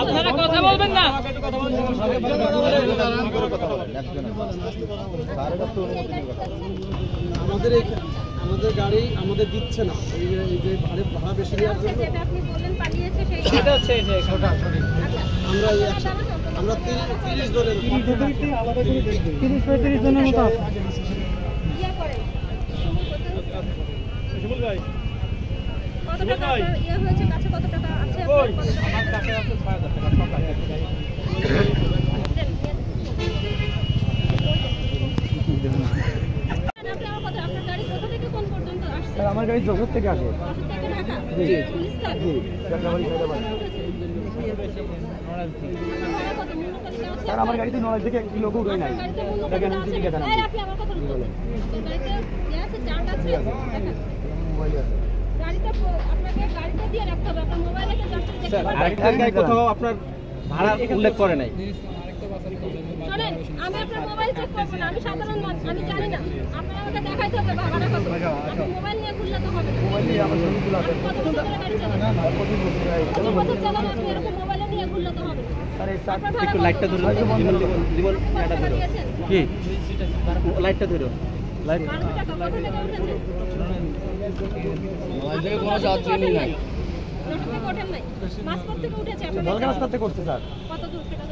আপনারা কথা বলবেন না। আমাদের গাড়ি আমাদের দিচ্ছে না, এই যে ভাড়া বেশি নেওয়ার জন্য আমরা 30 ধরে 30-35 জনের মতো আছে। কত টাকা ইয়ে হয়েছে, কাছে কত টাকা আছে? আমার কাছে আছে 6000 টাকা সব আছে। আমার গাড়ি যশোর থেকে আসে। স্যার আমার গাড়িতে নলেজ থেকে একটি লোক উঠে নাই। দেখেন কোথাও আপনার ভাড়া উল্লেখ করে নাই। শোনেন, আমি আপনার মোবাইল চেক করব না, আমি সাধারণ মানুষ, আমি জানি না। আপনারা আমাকে দেখাইতে হবে ভাড়া কত। আপনি মোবাইল নিয়ে ঘুরলে তো হবে না। মোবাইল নিয়ে আমার ছবিগুলো আছে। কত বছর ধরে গাড়ি চালান? না 25 বছর চালান, আপনি এরকম মোবাইল নিয়ে ঘুরলে তো হবে না। স্যার এই একটু লাইটটা ধরুন, জীবন এটা ধরো। কি লাইটটা ধরো, লাইট। 12 টাকা কত টাকা উঠেছে? মোবাইল থেকে কোনো যাত্রী নাই। ওঠেন নাই, মাসপত থেকে উঠেছে আপনার দরকার রাস্তাতে করতে স্যার। কত দূর সেটা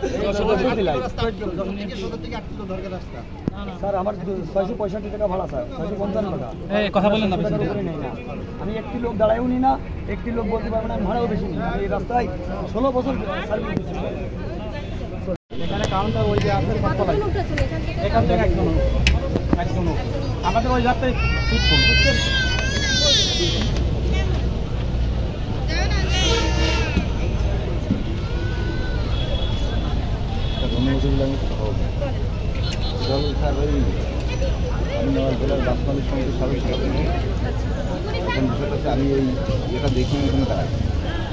স্যার আমার 665 টাকা ভাড়া স্যার, 650 টাকা। এই কথা বলেন না, বেশি করে নেই না। আমি একটি লোক দাঁড়ায়ও নি না, একটি লোক বলতে পারবে না, ভাড়াও বেশি নেই। আমি এই রাস্তায় 16 বছর সার্ভিস দিচ্ছি। এখানে কাউন্টার ওই যে আছে পাতলাই, এখান থেকে একজন আমাদের ওই যাত্রায় ঠিক করুন। আমি নওয়াজ জেলার বাস মালিক সমিতির সদস্য। এখন বিষয়টা হচ্ছে আমি এই যেটা দেখি এখানে দাঁড়াই,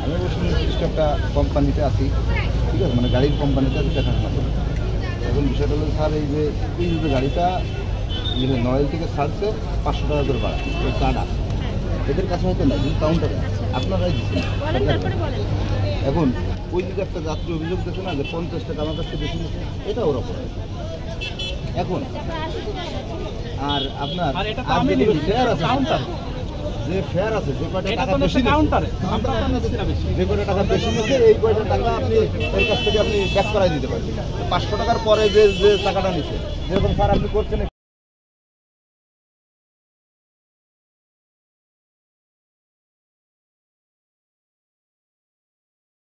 আমি অবশ্য নির্দিষ্ট একটা কোম্পানিতে আছি, ঠিক আছে, মানে গাড়ির কোম্পানিতে আছি দেখাশোনা করি। এখন বিষয়টা হলো স্যার এই যে গাড়িটা নয়েল থেকে ছাড়ছে 500 টাকা করে ভাড়া, ওই কার্ড আছে এদের কাছে হয়তো না, কিন্তু কাউন্টারে আপনারাই দিচ্ছেন। এখন ওই দিকে একটা যাত্রী অভিযোগ দিচ্ছে না যে 50 টাকা আমার কাছ থেকে বেশি নিচ্ছে, এটা ওরা করে। এখন আর আপনার ফেয়ার আছে, যে ফেয়ার আছে, যে কয়টা টাকা বেশি যে কয়টা টাকা বেশি নিচ্ছে, এই কয়টা টাকা আপনি এর কাছ থেকে আপনি ব্যাক করাই দিতে পারবেন। 500 টাকার পরে যে টাকাটা নিচ্ছে, যেরকম স্যার আপনি করছেন